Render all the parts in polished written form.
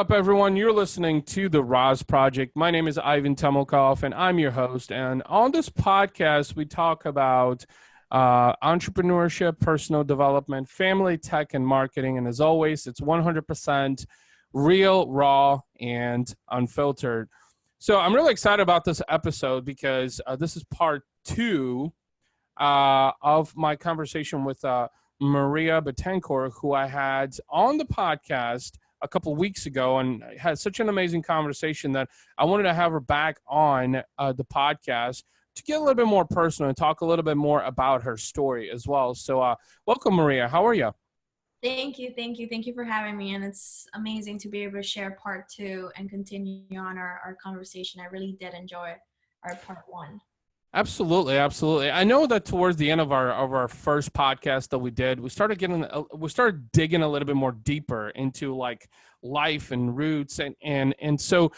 Up, everyone? You're listening to the RAS Project. My name is Ivan Temelkov, and I'm your host. And on this podcast, we talk about entrepreneurship, personal development, family tech, and marketing. And as always, it's 100% real, raw, and unfiltered. So I'm really excited about this episode because this is part two of my conversation with Maria Betancur, who I had on the podcast a couple of weeks ago, and had such an amazing conversation that I wanted to have her back on the podcast to get a little bit more personal and talk a little bit more about her story as well. So welcome, Maria. How are you? Thank you. Thank you for having me. And it's amazing to be able to share part two and continue on our conversation. I really did enjoy our part one. Absolutely, absolutely. I know that towards the end of our first podcast that we did, we started digging a little bit more deeper into like life and roots and so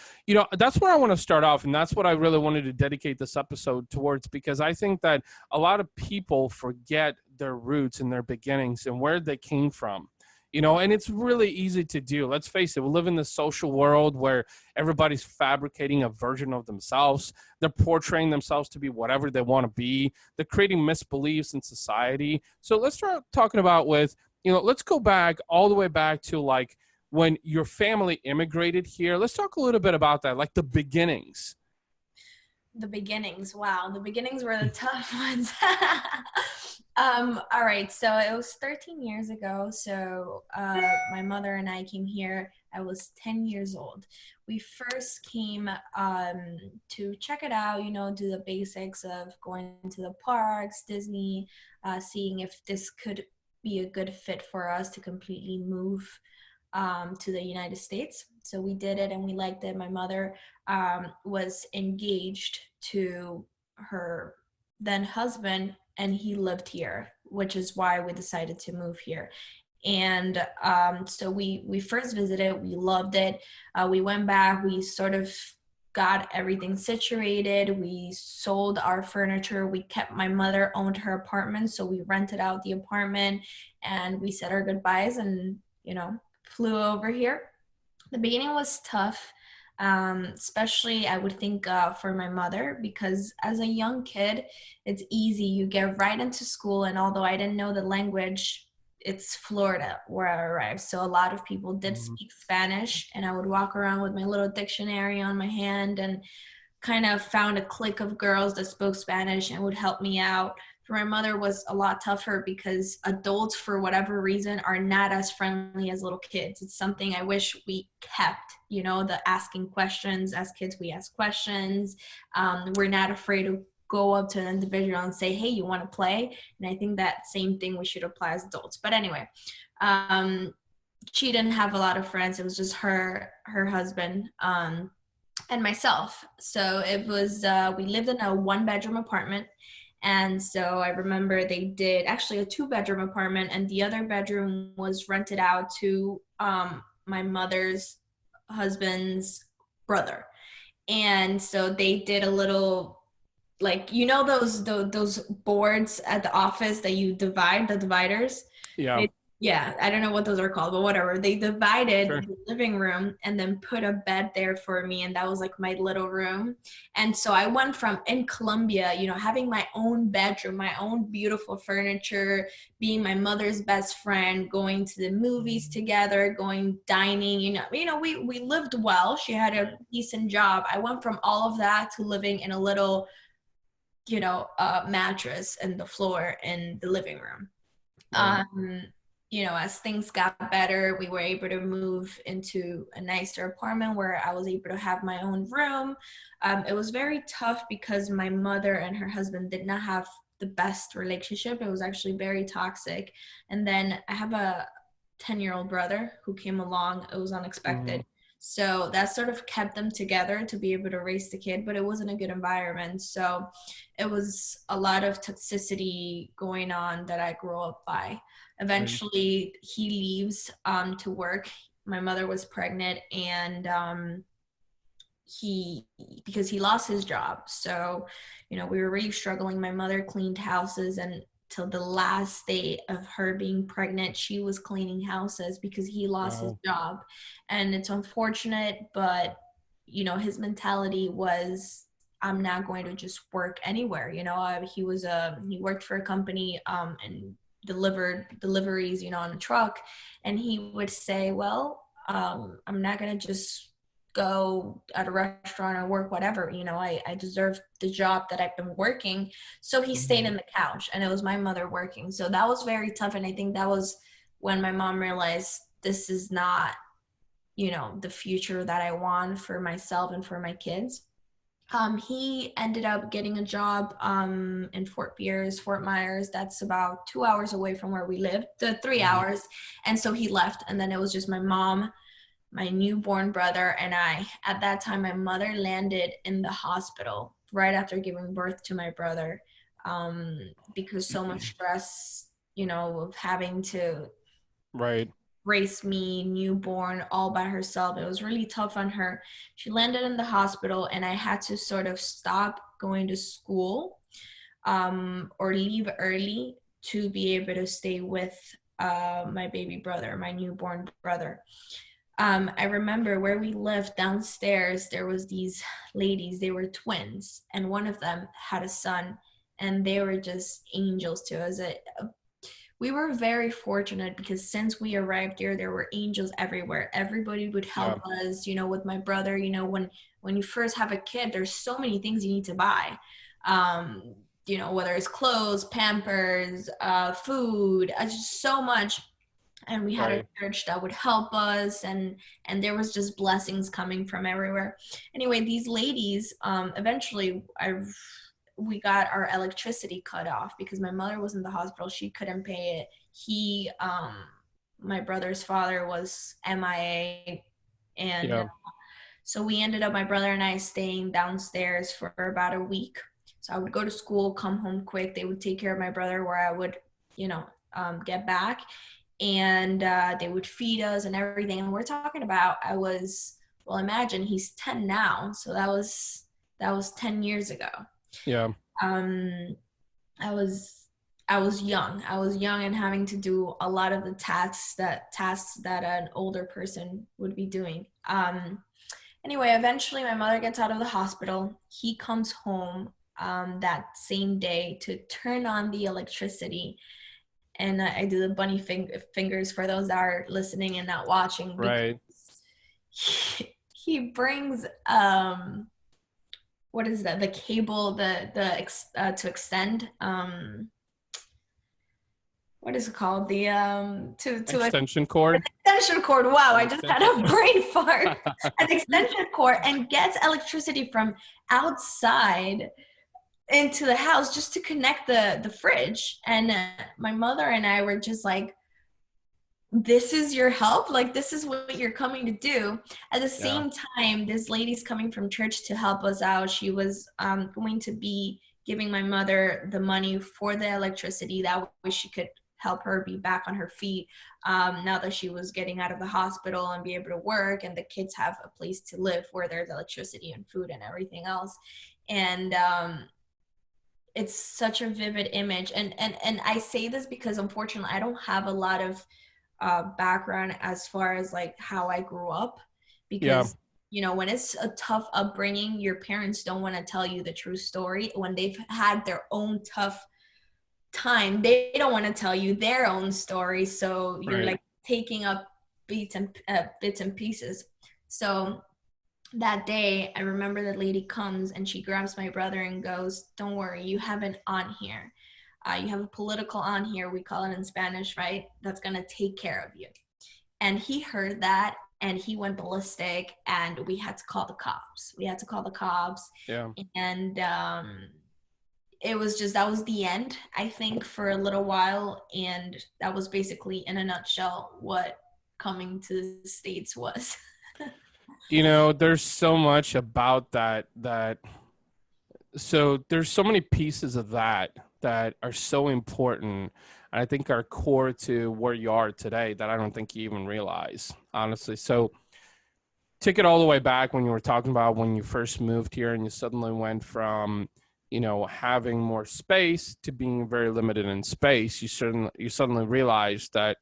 that's where I want to start off, and that's what I really wanted to dedicate this episode towards, because I think that a lot of people forget their roots and their beginnings and where they came from. And it's really easy to do. Let's face it, we live in this social world where everybody's fabricating a version of themselves. They're portraying themselves to be whatever they want to be. They're creating misbeliefs in society. So let's start talking about let's go back all the way back to like when your family immigrated here. Let's talk a little bit about that, like the beginnings. The beginnings. Wow. The beginnings were the tough ones. All right. So it was 13 years ago. So my mother and I came here. I was 10 years old. We first came to check it out, do the basics of going to the parks, Disney, seeing if this could be a good fit for us to completely move to the United States. So we did it and we liked it. My mother was engaged to her then husband, and he lived here, which is why we decided to move here. And so we first visited, we loved it. We went back, we sort of got everything situated. We sold our furniture. My mother owned her apartment, so we rented out the apartment and we said our goodbyes and, flew over here. The beginning was tough, especially I would think for my mother, because as a young kid, it's easy. You get right into school, and although I didn't know the language, it's Florida where I arrived. So a lot of people did speak Spanish, and I would walk around with my little dictionary on my hand and kind of found a clique of girls that spoke Spanish and would help me out. For my mother was a lot tougher because adults, for whatever reason, are not as friendly as little kids. It's something I wish we kept, the asking questions. As kids, we ask questions. We're not afraid to go up to an individual and say, hey, you want to play? And I think that same thing we should apply as adults. But anyway, she didn't have a lot of friends. It was just her husband, and myself. So it was, we lived in a 1-bedroom apartment. And so I remember they did actually a 2-bedroom apartment, and the other bedroom was rented out to my mother's husband's brother. And so they did a little, like, those boards at the office that you divide, the dividers. Yeah. Yeah, I don't know what those are called, but whatever. They divided Sure. the living room and then put a bed there for me, and that was like my little room. And so I went from in Colombia, having my own bedroom, my own beautiful furniture, being my mother's best friend, going to the movies together, going dining, we lived well. She had a decent job. I went from all of that to living in a little, mattress in the floor in the living room. Right. As things got better, we were able to move into a nicer apartment where I was able to have my own room. It was very tough because my mother and her husband did not have the best relationship. It was actually very toxic. And then I have a 10-year-old brother who came along. It was unexpected. So that sort of kept them together to be able to raise the kid, but it wasn't a good environment. So it was a lot of toxicity going on that I grew up by. Eventually, he leaves to work. My mother was pregnant, and because he lost his job. So, we were really struggling. My mother cleaned houses, and till the last day of her being pregnant, she was cleaning houses because he lost his Wow. job. And it's unfortunate, but his mentality was, I'm not going to just work anywhere. He worked for a company and delivered deliveries, on a truck. And he would say, well, I'm not going to just go at a restaurant or work whatever. I deserve the job that I've been working. So he stayed in the couch, and it was my mother working. So that was very tough. And I think that was when my mom realized this is not, the future that I want for myself and for my kids. He ended up getting a job in Fort Myers. That's about 2 hours away from where we lived, the 3 hours. And so he left. And then it was just my mom, my newborn brother, and I. At that time, my mother landed in the hospital right after giving birth to my brother, because so much stress, of having to Right. raise me newborn all by herself. It was really tough on her. She landed in the hospital, and I had to sort of stop going to school or leave early to be able to stay with my baby brother, my newborn brother. I remember where we lived downstairs, there was these ladies. They were twins, and one of them had a son, and they were just angels to us. We were very fortunate because since we arrived there were angels everywhere. Everybody would help us, with my brother. When you first have a kid, there's so many things you need to buy. Whether it's clothes, Pampers, food, just so much. And we had a church that would help us, and there was just blessings coming from everywhere. Anyway, these ladies, eventually we got our electricity cut off because my mother was in the hospital. She couldn't pay it. My brother's father was MIA. And so we ended up, my brother and I, staying downstairs for about a week. So I would go to school, come home quick. They would take care of my brother where I would, get back. And they would feed us and everything. And we're talking about, imagine he's 10 now. So that was 10 years ago. Yeah. I was young. I was young and having to do a lot of the tasks that an older person would be doing. Anyway, eventually my mother gets out of the hospital. He comes home that same day to turn on the electricity. And I do the bunny fingers for those that are listening and not watching. Right. He brings what is that? The cable, to extend. What is it called? The extension cord. Extension cord. Wow, I just had a brain fart. An extension cord, and gets electricity from outside into the house just to connect the fridge. And my mother and I were just like, this is your help? Like, this is what you're coming to do? At the same time, this lady's coming from church to help us out. She was going to be giving my mother the money for the electricity. That way she could help her be back on her feet now that she was getting out of the hospital and be able to work, and the kids have a place to live where there's electricity and food and everything else. And it's such a vivid image. And I say this because unfortunately I don't have a lot of background as far as like how I grew up, because when it's a tough upbringing, your parents don't want to tell you the true story. When they've had their own tough time, they don't want to tell you their own story. So you're like taking up bits and pieces. So that day, I remember the lady comes and she grabs my brother and goes, "Don't worry, you have an aunt here. You have a political aunt here, we call it in Spanish, right? That's going to take care of you." And he heard that and he went ballistic, and we had to call the cops. Yeah. And it was just, that was the end, I think, for a little while. And that was basically, in a nutshell, what coming to the States was. There's so much about that so there's so many pieces of that are so important, and I think are core to where you are today that I don't think you even realize, honestly. So take it all the way back when you were talking about when you first moved here and you suddenly went from, having more space to being very limited in space, you suddenly realize that,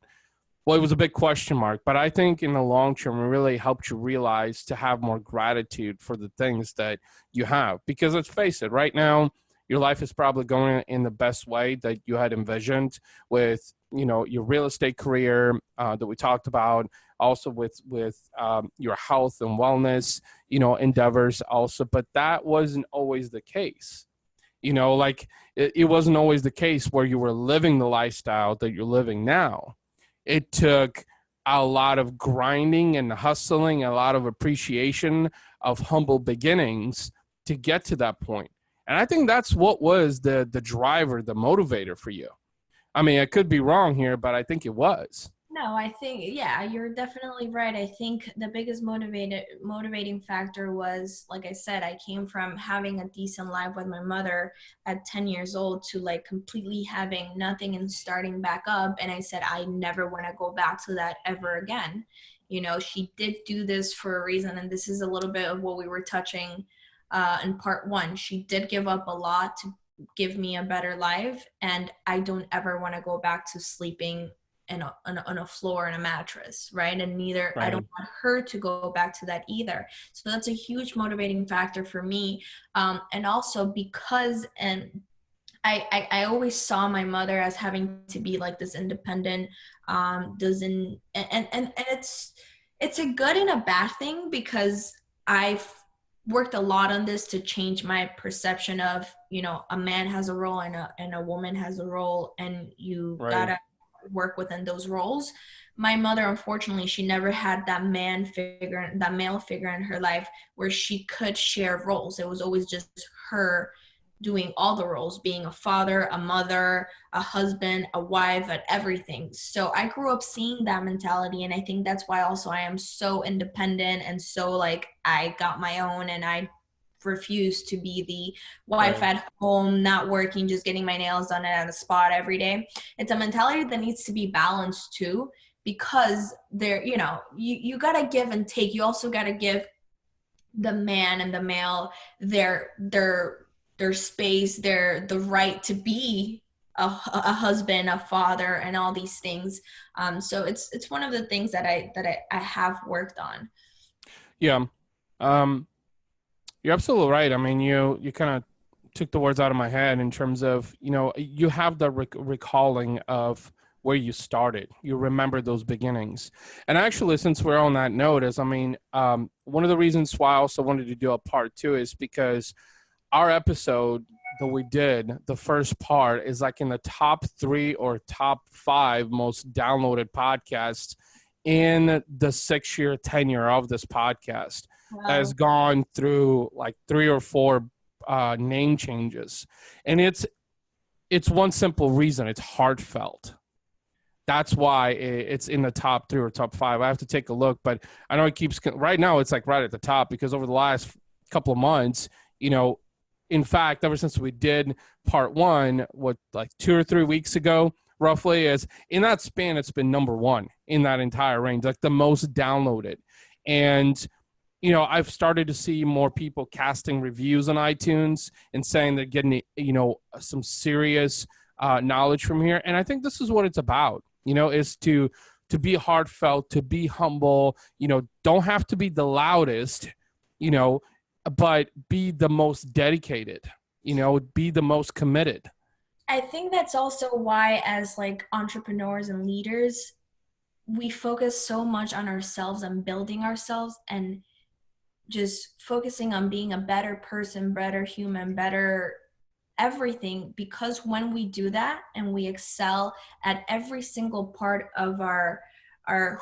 well, it was a big question mark, but I think in the long term, it really helped you realize to have more gratitude for the things that you have. Because let's face it, right now, your life is probably going in the best way that you had envisioned with, your real estate career that we talked about, also with your health and wellness, endeavors also. But that wasn't always the case. Like it wasn't always the case where you were living the lifestyle that you're living now. It took a lot of grinding and hustling, a lot of appreciation of humble beginnings to get to that point. And I think that's what was the driver, the motivator for you. I mean, I could be wrong here, but I think it was. No, I think, yeah, you're definitely right. I think the biggest motivating factor was, like I said, I came from having a decent life with my mother at 10 years old to like completely having nothing and starting back up. And I said, I never want to go back to that ever again. She did do this for a reason. And this is a little bit of what we were touching in part one. She did give up a lot to give me a better life. And I don't ever want to go back to sleeping on a floor and a mattress, right? And neither, right. I don't want her to go back to that either. So that's a huge motivating factor for me. And also because, and I always saw my mother as having to be like this independent, and it's a good and a bad thing, because I've worked a lot on this to change my perception of, a man has a role and a woman has a role, and you right. gotta work within those roles. My mother, unfortunately, she never had that male figure in her life where she could share roles. It was always just her doing all the roles, being a father, a mother, a husband, a wife, and everything. So I grew up seeing that mentality, and I think that's why also I am so independent and so like I got my own, and I refuse to be the wife right. at home, not working, just getting my nails done at a spot every day. It's a mentality that needs to be balanced too, because there, you gotta give and take. You also gotta give the man and the male their space, the right to be a husband, a father, and all these things. So it's one of the things that I have worked on. Yeah. You're absolutely right. I mean, you kind of took the words out of my head in terms of, you have the recalling of where you started. You remember those beginnings. And actually, since we're on that note, one of the reasons why I also wanted to do a part two is because our episode that we did, the first part, is like in the top 3 or top 5 most downloaded podcasts in the 6-year tenure of this podcast. Wow. That has gone through like 3 or 4 name changes. And it's one simple reason. It's heartfelt. That's why it's in the top 3 or top 5. I have to take a look, but I know it keeps right now. It's like right at the top, because over the last couple of months, in fact, ever since we did part 1, like 2 or 3 weeks ago, roughly, is in that span, it's been number 1 in that entire range, like the most downloaded. And I've started to see more people casting reviews on iTunes and saying they're getting, some serious knowledge from here. And I think this is what it's about, is to be heartfelt, to be humble, don't have to be the loudest, but be the most dedicated, be the most committed. I think that's also why, as like entrepreneurs and leaders, we focus so much on ourselves and building ourselves and just focusing on being a better person, better human, better everything. Because when we do that and we excel at every single part of our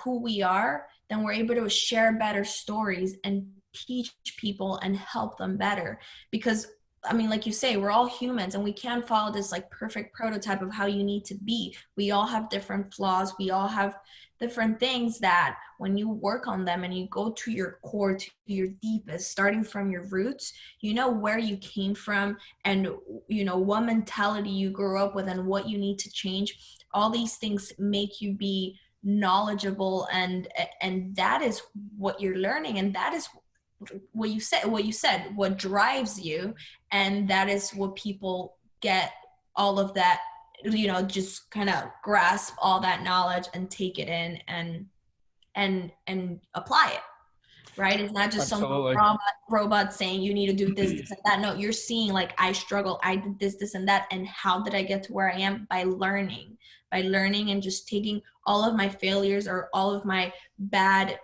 who we are, then we're able to share better stories and teach people and help them better. Because I mean, like you say, we're all humans and we can't follow this like perfect prototype of how you need to be. We all have different flaws. We all have different things that when you work on them and you go to your core, to your deepest, starting from your roots, where you came from and, what mentality you grew up with and what you need to change. All these things make you be knowledgeable, and that is what you're learning. And that is what drives you, and that is what people get all of that, just kind of grasp all that knowledge and take it in and apply it. Right? It's not just some Absolutely. robot saying you need to do this and that. No, you're seeing like, I struggle, I did this and that, and how did I get to where I am? By learning and just taking all of my failures or all of my bad,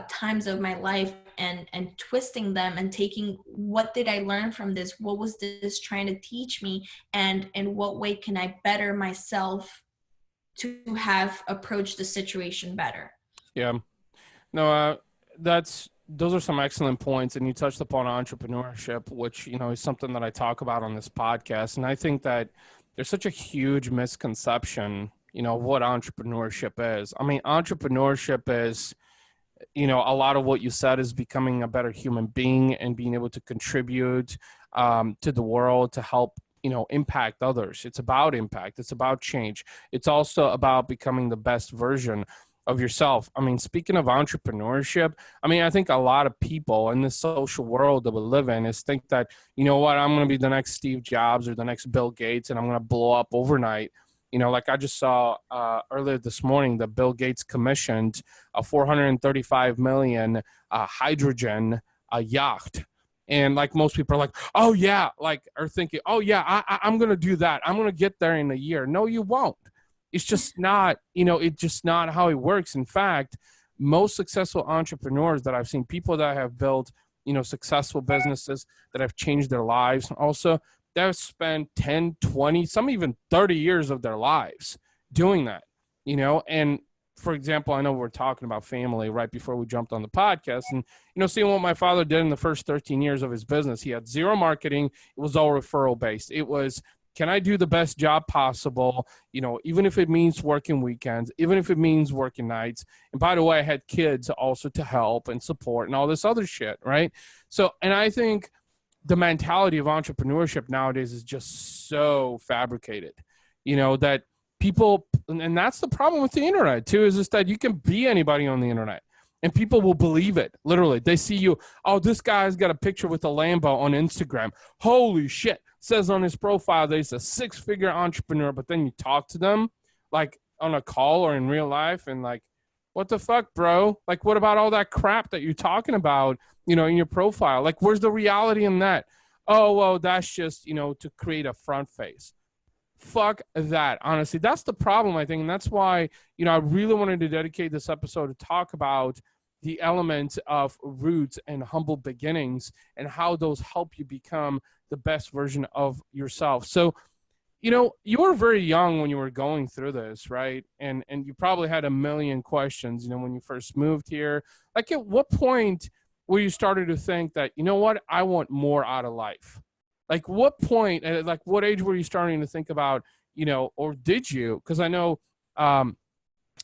times of my life and twisting them and taking, what did I learn from this? What was this trying to teach me? And in what way can I better myself to have approached the situation better? Yeah. No, those are some excellent points, and you touched upon entrepreneurship, which is something that I talk about on this podcast. And I think that there's such a huge misconception, of what entrepreneurship is. I mean, entrepreneurship is, a lot of what you said is becoming a better human being and being able to contribute to the world to help impact others. It's about impact. It's about change. It's also about becoming the best version of yourself. I mean, speaking of entrepreneurship, I think a lot of people in this social world that we live in is think that, I'm going to be the next Steve Jobs or the next Bill Gates, and I'm going to blow up overnight. Like I just saw earlier this morning that Bill Gates commissioned a $435 million hydrogen yacht. And like most people are like, oh yeah, are thinking, oh yeah, I'm going to do that. I'm going to get there in a year. No, you won't. It's just not, it's just not how it works. In fact, most successful entrepreneurs that I've seen, people that have built, successful businesses that have changed their lives, also, they've spent 10, 20, some even 30 years of their lives doing that, and for example, I know we're talking about family right before we jumped on the podcast, and, seeing what my father did in the first 13 years of his business, he had zero marketing. It was all referral based. It was, can I do the best job possible? Even if it means working weekends, even if it means working nights. And by the way, I had kids also to help and support and all this other shit, right? So, and I think the mentality of entrepreneurship nowadays is just so fabricated, that people, and that's the problem with the internet too, is just that you can be anybody on the internet and people will believe it. Literally, they see you, oh, this guy's got a picture with a Lambo on Instagram. Holy shit. Says on his profile that he's a 6-figure entrepreneur, but then you talk to them like on a call or in real life and like, what the fuck, bro? Like, what about all that crap that you're talking about, in your profile? Like, where's the reality in that? Oh, well, that's just, to create a front face. Fuck that. Honestly, that's the problem, I think. And that's why, I really wanted to dedicate this episode to talk about the elements of roots and humble beginnings and how those help you become the best version of yourself. So, you were very young when you were going through this, right? And you probably had a million questions, when you first moved here. Like, at what point were you started to think that, what, I want more out of life? Like, what point, like, what age were you starting to think about, or did you? Because I know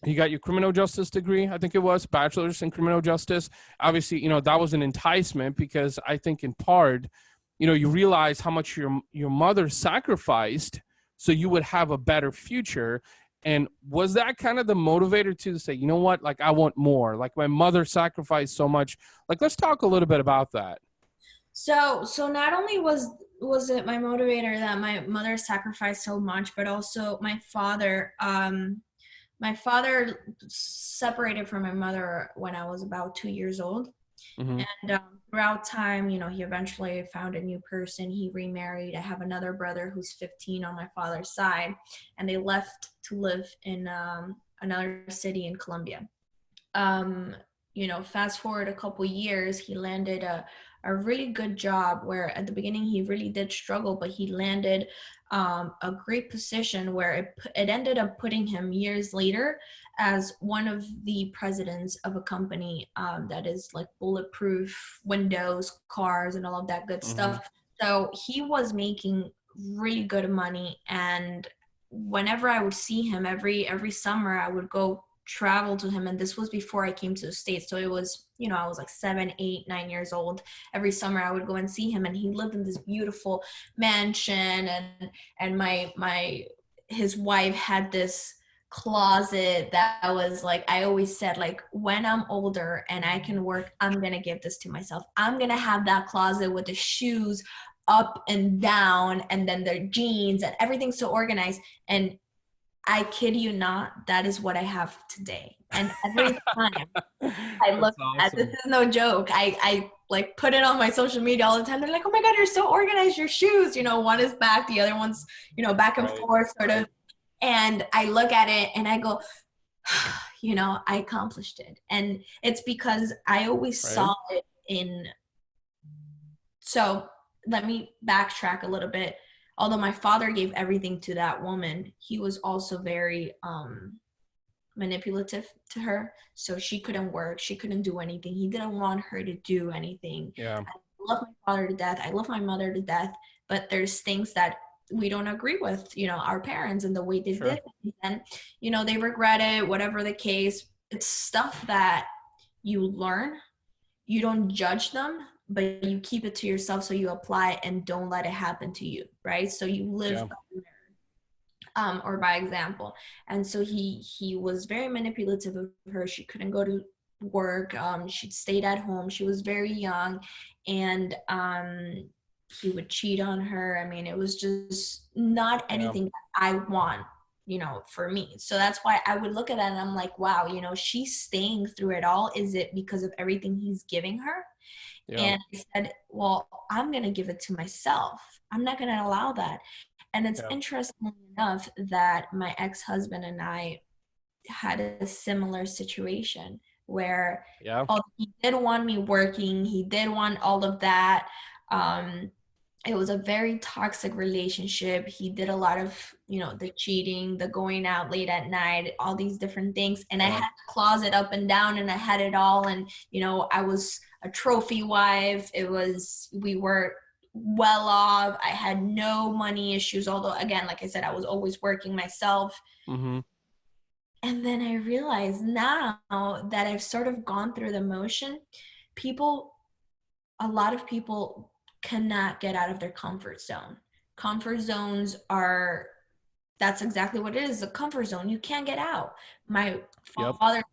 you got your criminal justice degree, I think it was, bachelor's in criminal justice. Obviously, that was an enticement because I think in part, you realize how much your mother sacrificed so you would have a better future. And was that kind of the motivator to say, what, like, I want more, like my mother sacrificed so much? Like, let's talk a little bit about that. So not only was it my motivator that my mother sacrificed so much, but also my father separated from my mother when I was about 2 years old. Mm-hmm. And throughout time, he eventually found a new person. He remarried. I have another brother who's 15 on my father's side, and they left to live in another city in Colombia. Fast forward a couple years, he landed a really good job where at the beginning he really did struggle, but he landed a great position where it ended up putting him years later as one of the presidents of a company that is like bulletproof windows, cars, and all of that good stuff. So he was making really good money, and whenever I would see him every summer, I would go travel to him. And this was before I came to the States, so it was, I was like 7, 8, 9 years old. Every summer I would go and see him, and he lived in this beautiful mansion, and his wife had this closet that was like, I always said, like, when I'm older and I can work, I'm going to give this to myself. I'm going to have that closet with the shoes up and down and then their jeans and everything's so organized. And I kid you not, that is what I have today. And every time I look That's at this awesome. is no joke. I like put it on my social media all the time. They're like, oh my God, you're so organized. Your shoes, you know, one is back, the other one's, you know, back and Right. forth sort Right. of. And I look at it and I go, you know, I accomplished it. And it's because I always Right. saw it in. So let me backtrack a little bit. Although my father gave everything to that woman, he was also very manipulative to her. So she couldn't work. She couldn't do anything. He didn't want her to do anything. Yeah. I love my father to death. I love my mother to death. But there's things that we don't agree with, you know, our parents and the way they Sure. did it. And, you know, they regret it, whatever the case. It's stuff that you learn. You don't judge them, but you keep it to yourself, so you apply it and don't let it happen to you, right? So you live Yeah. or by example. And so he was very manipulative of her. She couldn't go to work. She stayed at home. She was very young, and he would cheat on her. I mean, it was just not Yeah. anything that I want, you know, for me. So that's why I would look at that and I'm like, wow, you know, she's staying through it all. Is it because of everything he's giving her? Yeah. And I said, well, I'm going to give it to myself. I'm not going to allow that. And it's Yeah. interesting enough that my ex-husband and I had a similar situation where Yeah. he did want me working, he did want all of that. Um, it was a very toxic relationship. He did a lot of, you know, the cheating, the going out late at night, all these different things. And I Yeah. had the closet up and down and I had it all. And, you know, I was a trophy wife. We were well off. I had no money issues. Although, again, like I said, I was always working myself. Mm-hmm. And then I realized now that I've sort of gone through the motion, people, a lot of people cannot get out of their comfort zone. Comfort zones are, that's exactly what it is, a comfort zone. You can't get out. My Yep. father's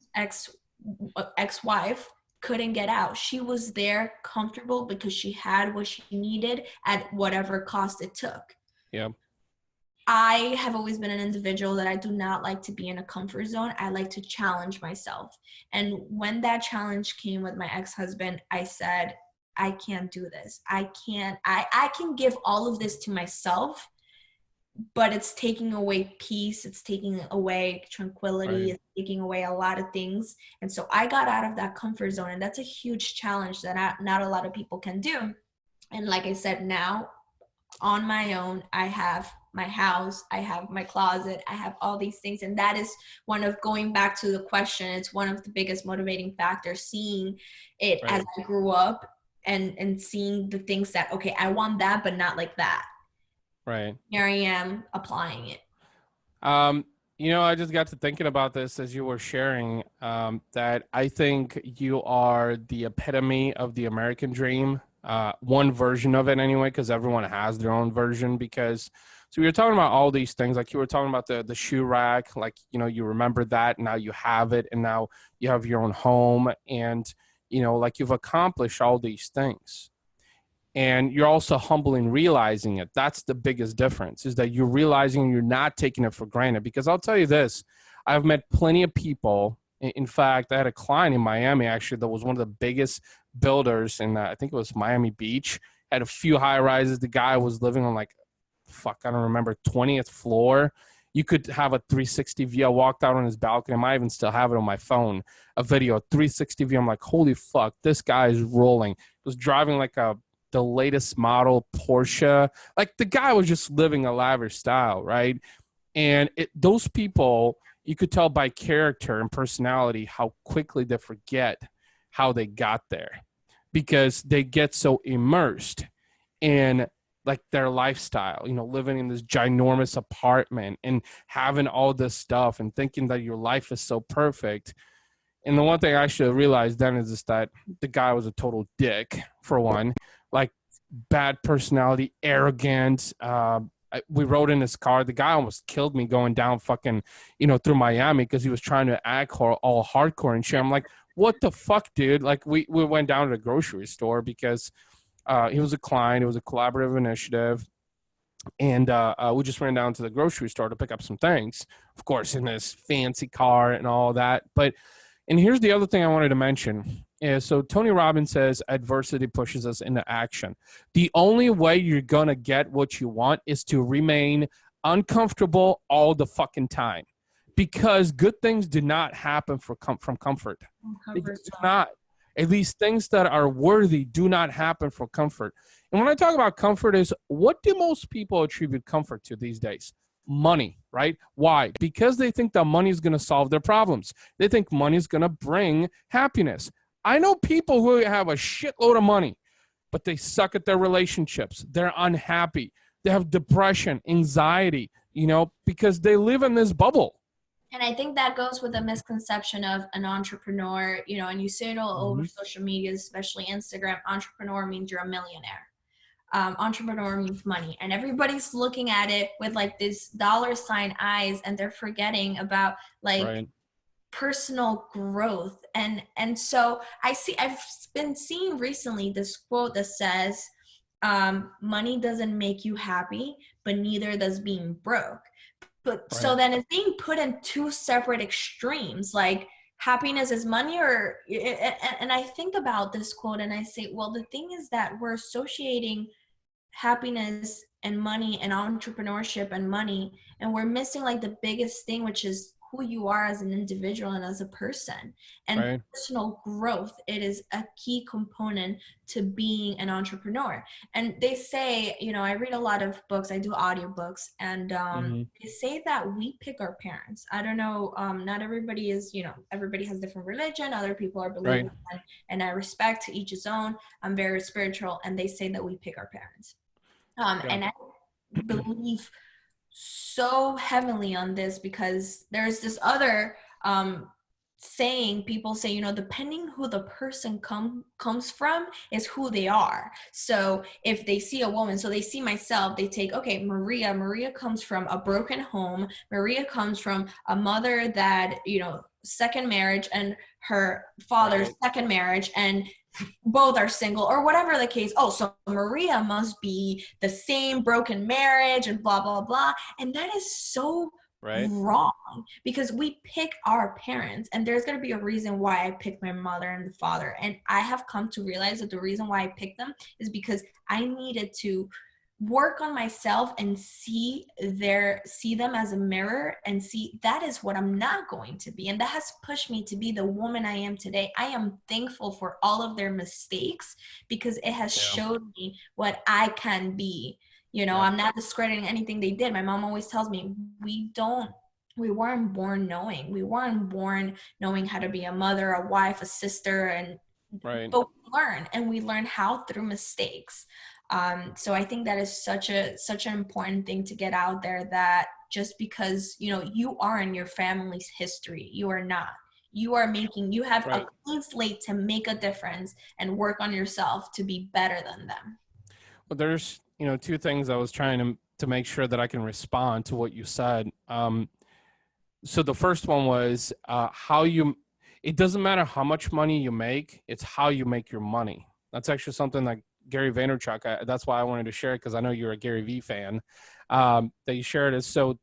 ex-wife couldn't get out. She was there comfortable because she had what she needed at whatever cost it took. Yep. I have always been an individual that I do not like to be in a comfort zone. I like to challenge myself. And when that challenge came with my ex-husband, I said, I can't do this. I can give all of this to myself, but it's taking away peace. It's taking away tranquility. Right. It's taking away a lot of things. And so I got out of that comfort zone. And that's a huge challenge that not a lot of people can do. And like I said, now on my own, I have my house, I have my closet, I have all these things. And that is one of, going back to the question, it's one of the biggest motivating factors, seeing it as Right. I grew up and seeing the things that, okay, I want that, but not like that. Right. Here I am applying it. Um, you know, I just got to thinking about this as you were sharing, that I think you are the epitome of the American dream, one version of it anyway, because everyone has their own version. Because so you're talking about all these things, like you were talking about the shoe rack, like, you know, you remember that, now you have it, and now you have your own home, and, you know, like you've accomplished all these things. And you're also humble in realizing it. That's the biggest difference, is that you're realizing you're not taking it for granted. Because I'll tell you this, I've met plenty of people. In fact, I had a client in Miami actually that was one of the biggest builders in, I think it was Miami Beach. Had a few high rises. The guy was living on like, fuck, I don't remember, 20th floor. You could have a 360 view. I walked out on his balcony. I might even still have it on my phone, a video, 360 view. I'm like, holy fuck, this guy is rolling. Was driving like the latest model Porsche. Like the guy was just living a lavish style, right? And those people, you could tell by character and personality how quickly they forget how they got there, because they get so immersed in like their lifestyle, you know, living in this ginormous apartment and having all this stuff and thinking that your life is so perfect. And the one thing I should have realized then is just that the guy was a total dick, for one. Like, bad personality, arrogant, we rode in his car. The guy almost killed me going down fucking, through Miami because he was trying to act all hardcore and shit. I'm like, what the fuck, dude? Like we went down to the grocery store because he was a client. It was a collaborative initiative. And we just ran down to the grocery store to pick up some things, of course, in this fancy car and all that. And here's the other thing I wanted to mention is, so Tony Robbins says adversity pushes us into action. The only way you're going to get what you want is to remain uncomfortable all the fucking time, because good things do not happen from comfort. They do not. At least things that are worthy do not happen for comfort. And when I talk about comfort, is what do most people attribute comfort to these days? Money, right? Why? Because they think that money is going to solve their problems. They think money is going to bring happiness. I know people who have a shitload of money, but they suck at their relationships. They're unhappy. They have depression, anxiety, because they live in this bubble. And I think that goes with the misconception of an entrepreneur, and you see it all over social media, especially Instagram. Entrepreneur means you're a millionaire. Entrepreneur means money. And everybody's looking at it with like this dollar sign eyes, and they're forgetting about personal growth. And so I've been seeing recently this quote that says, money doesn't make you happy, but neither does being broke. But so then it's being put in two separate extremes, like happiness is money, and I think about this quote and I say, well, the thing is that we're associating happiness and money and entrepreneurship and money, and we're missing like the biggest thing, which is who you are as an individual and as a person. And personal growth, it is a key component to being an entrepreneur. And they say, I read a lot of books, I do audiobooks, and they say that we pick our parents. I don't know, not everybody is, everybody has different religion, other people are believing, and I respect, to each his own. I'm very spiritual, and they say that we pick our parents. And I believe so heavily on this, because there's this other saying, people say, depending who the person comes from is who they are. So if they see a woman, so they see myself, they take, okay, Maria comes from a broken home. Maria comes from a mother that, second marriage, and her father's second marriage, and both are single, or whatever the case. Oh, so Maria must be the same broken marriage and blah, blah, blah. And that is so wrong, because we pick our parents, and there's going to be a reason why I picked my mother and the father. And I have come to realize that the reason why I picked them is because I needed to work on myself and see them as a mirror, and see that is what I'm not going to be. And that has pushed me to be the woman I am today. I am thankful for all of their mistakes, because it has showed me what I can be. I'm not discrediting anything they did. My mom always tells me, we weren't born knowing. We weren't born knowing how to be a mother, a wife, a sister, but we learn how through mistakes. So I think that is such an important thing to get out there, that just because, you are in your family's history, you are not. You have a clean slate to make a difference and work on yourself to be better than them. Well, there's, two things I was trying to make sure that I can respond to what you said. So the first one was it doesn't matter how much money you make, it's how you make your money. That's actually something like Gary Vaynerchuk, that's why I wanted to share it, because I know you're a Gary V fan, that you shared it. So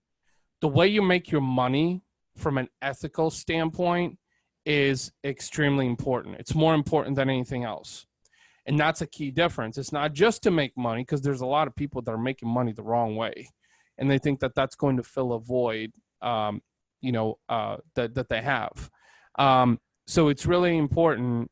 the way you make your money from an ethical standpoint is extremely important. It's more important than anything else. And that's a key difference. It's not just to make money, because there's a lot of people that are making money the wrong way, and they think that that's going to fill a void, that they have. So it's really important,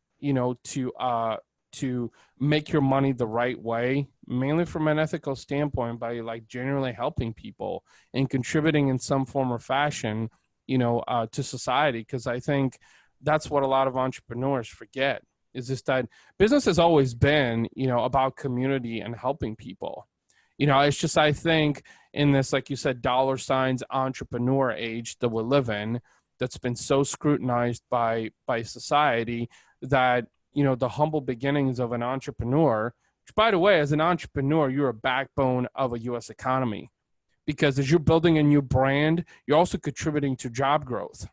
to make your money the right way, mainly from an ethical standpoint, by like genuinely helping people and contributing in some form or fashion, to society. Because I think that's what a lot of entrepreneurs forget, is just that business has always been, about community and helping people. It's just, I think in this, like you said, dollar signs entrepreneur age that we live in, that's been so scrutinized by society, that, the humble beginnings of an entrepreneur, which, by the way, as an entrepreneur, you're a backbone of a U.S. economy. because as you're building a new brand, you're also contributing to job growth.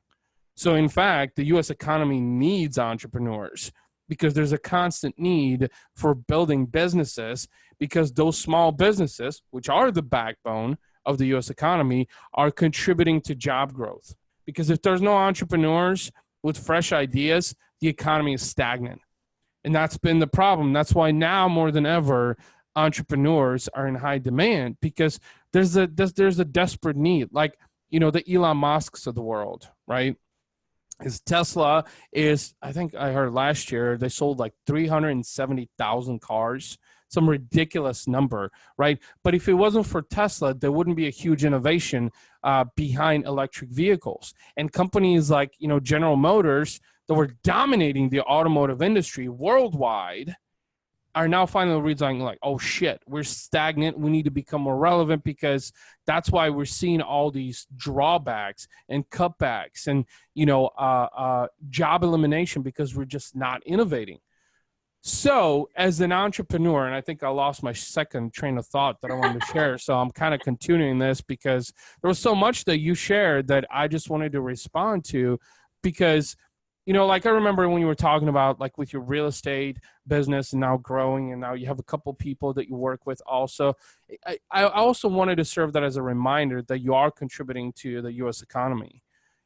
So in fact, the US economy needs entrepreneurs because there's a constant need for building businesses, because those small businesses, which are the backbone of the US economy, are contributing to job growth. Because if there's no entrepreneurs with fresh ideas, the economy is stagnant. And that's been the problem. That's why now more than ever, entrepreneurs are in high demand, because there's a desperate need. Like, the Elon Musks of the world, right? His Tesla is, I think I heard last year, they sold like 370,000 cars, some ridiculous number, right? But if it wasn't for Tesla, there wouldn't be a huge innovation behind electric vehicles. And companies like, General Motors, that were dominating the automotive industry worldwide, are now finally realizing, like, oh shit, we're stagnant. We need to become more relevant, because that's why we're seeing all these drawbacks and cutbacks and, job elimination, because we're just not innovating. So as an entrepreneur, and I think I lost my second train of thought that I wanted to share. So I'm kind of continuing this, because there was so much that you shared that I just wanted to respond to, because like I remember when you were talking about, like, with your real estate business and now growing, and now you have a couple people that you work with also. I also wanted to serve that as a reminder that you are contributing to the U.S. economy,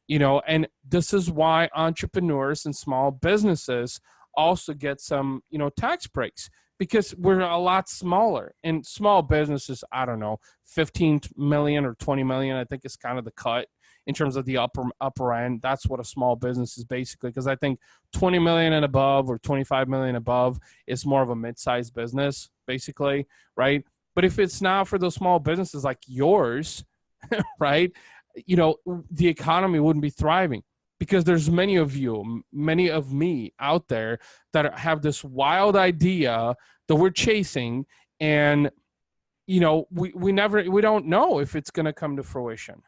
and this is why entrepreneurs and small businesses also get some, tax breaks, because we're a lot smaller. And small businesses, I don't know, 15 million or 20 million, I think is kind of the cut in terms of the upper end. That's what a small business is basically, because I think 20 million and above, or 25 million above, is more of a mid-sized business basically, right? But if it's not for those small businesses like yours, right, the economy wouldn't be thriving, because there's many of me out there that have this wild idea that we're chasing, and we don't know if it's going to come to fruition.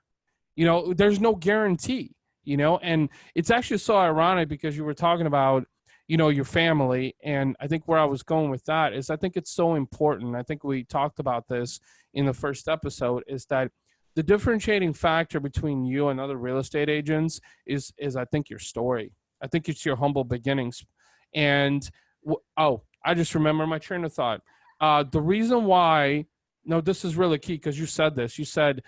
There's no guarantee, and it's actually so ironic, because you were talking about, your family. And I think where I was going with that is, I think it's so important. I think we talked about this in the first episode, is that the differentiating factor between you and other real estate agents is I think your story. I think it's your humble beginnings. And I just remember my train of thought. The reason why, no, this is really key, because you said this. You said,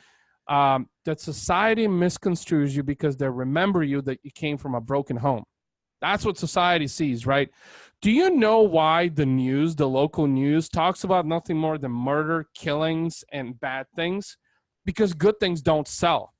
that society misconstrues you because they remember you that you came from a broken home. That's what society sees, right? Do you know why the local news, talks about nothing more than murder, killings, and bad things? Because good things don't sell.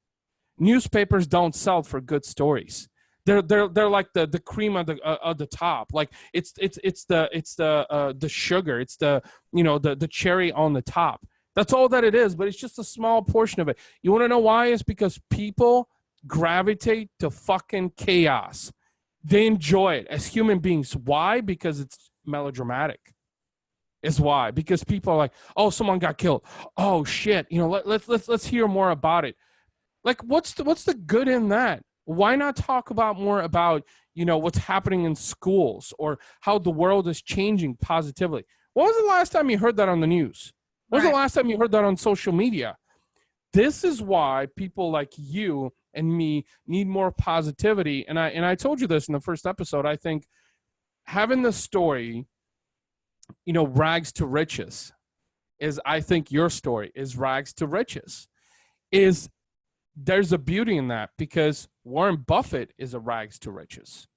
Newspapers don't sell for good stories. They're like the cream of the top. Like it's the sugar. It's the cherry on the top. That's all that it is, but it's just a small portion of it. You want to know why? It's because people gravitate to fucking chaos. They enjoy it as human beings. Why? Because it's melodramatic. Is why. Because people are like, oh, someone got killed. Oh shit. Let's hear more about it. Like, what's the good in that? Why not talk about more about, what's happening in schools, or how the world is changing positively? When was the last time you heard that on the news? When was the last time you heard that on social media? This is why people like you and me need more positivity. And I told you this in the first episode. I think having the story, rags to riches, is, I think your story is rags to riches. There's a beauty in that, because Warren Buffett is a rags to riches,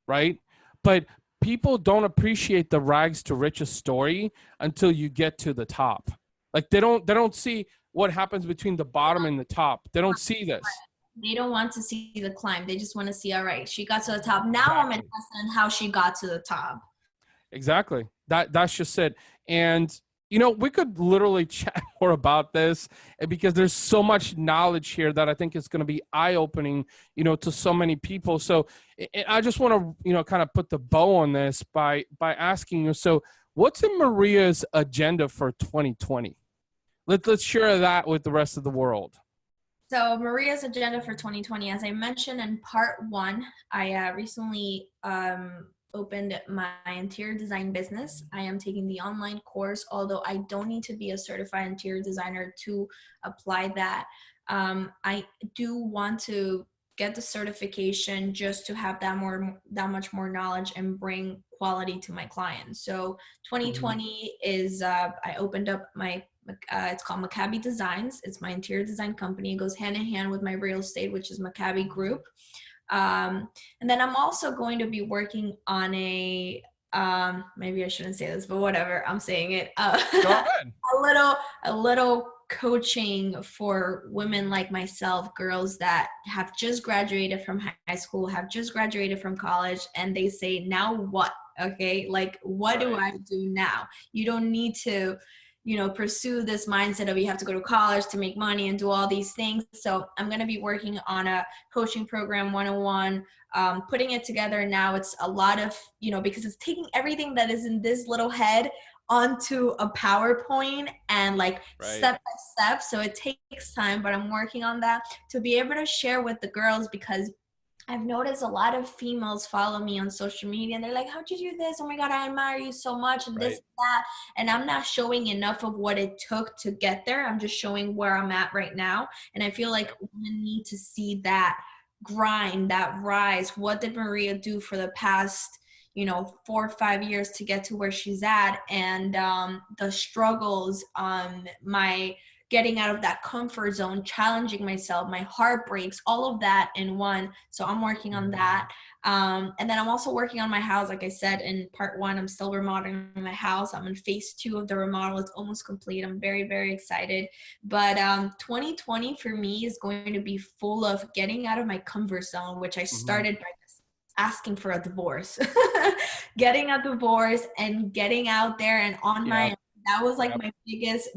right? But people don't appreciate the rags to riches story until you get to the top. Like they don't see what happens between the bottom and the top. They don't see this. They don't want to see the climb. They just want to see, all right, she got to the top. Now exactly. I'm interested in how she got to the top. Exactly. That's just it. And we could literally chat more about this, because there's so much knowledge here that I think is going to be eye-opening, to so many people. So I just want to, kind of put the bow on this by asking you, so what's in Maria's agenda for 2020? Let's share that with the rest of the world. So Maria's agenda for 2020, as I mentioned in part 1, I recently opened my interior design business. I am taking the online course, although I don't need to be a certified interior designer to apply that. I do want to get the certification just to have that much more knowledge and bring quality to my clients. So 2020 is I opened up my it's called Maccabi Designs. It's my interior design company. It goes hand in hand with my real estate, which is Maccabi Group. And then I'm also going to be working on a maybe I shouldn't say this, but whatever, I'm saying it. Go ahead. A little coaching for women like myself, girls that have just graduated from high school, have just graduated from college, and they say, now what? Okay, like, what do I do now? You don't need to, pursue this mindset of you have to go to college to make money and do all these things. So I'm going to be working on a coaching program 101, putting it together. Now it's a lot of, because it's taking everything that is in this little head onto a PowerPoint and like step by step. So it takes time, but I'm working on that to be able to share with the girls, because I've noticed a lot of females follow me on social media and they're like, how'd you do this? Oh my God, I admire you so much, and this and that. And I'm not showing enough of what it took to get there. I'm just showing where I'm at right now. And I feel like women need to see that grind, that rise. What did Maria do for the past 4 or 5 years to get to where she's at? And the struggles, my getting out of that comfort zone, challenging myself, my heartbreaks, all of that in one. So I'm working on that. And then I'm also working on my house. Like I said, in part 1, I'm still remodeling my house. I'm in phase 2 of the remodel. It's almost complete. I'm very, very excited. But 2020 for me is going to be full of getting out of my comfort zone, which I started by asking for a divorce, getting a divorce and getting out there and on my own. That was like my biggest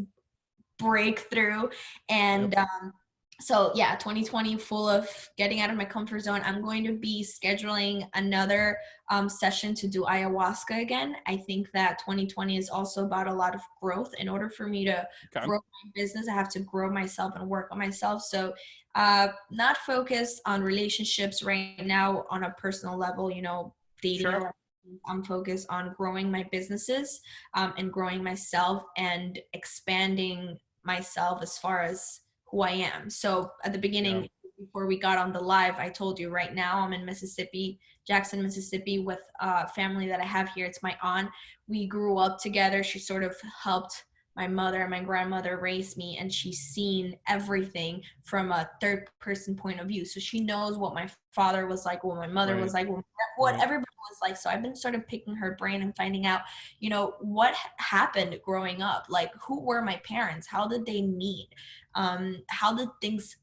breakthrough. And so yeah, 2020 full of getting out of my comfort zone. I'm going to be scheduling another session to do ayahuasca again. I think that 2020 is also about a lot of growth. In order for me to grow my business, I have to grow myself and work on myself. So not focused on relationships right now on a personal level, dating. I'm focused on growing my businesses and growing myself and expanding myself as far as who I am. So at the beginning, before we got on the live, I told you right now I'm in Mississippi, Jackson, Mississippi, with a family that I have here. It's my aunt. We grew up together. She sort of helped my mother and my grandmother raise me, and she's seen everything from a third person point of view. So she knows what my father was like, what my mother was like, what everybody was like. So I've been sort of picking her brain and finding out, what happened growing up? Like, who were my parents? How did they meet? How did things,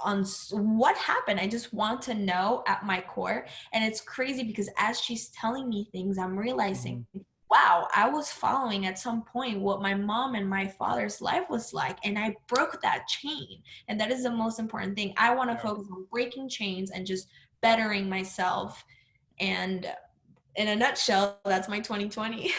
on what happened? I just want to know at my core. And it's crazy because as she's telling me things, I'm realizing, wow, I was following at some point what my mom and my father's life was like, and I broke that chain. And that is the most important thing. I want to focus on breaking chains and just bettering myself. And in a nutshell, that's my 2020.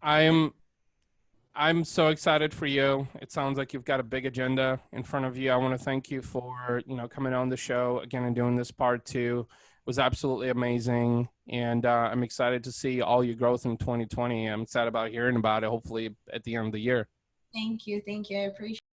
I'm so excited for you. It sounds like you've got a big agenda in front of you. I want to thank you for, coming on the show again and doing this part 2. It was absolutely amazing. And I'm excited to see all your growth in 2020. I'm excited about hearing about it, hopefully at the end of the year. Thank you. I appreciate it.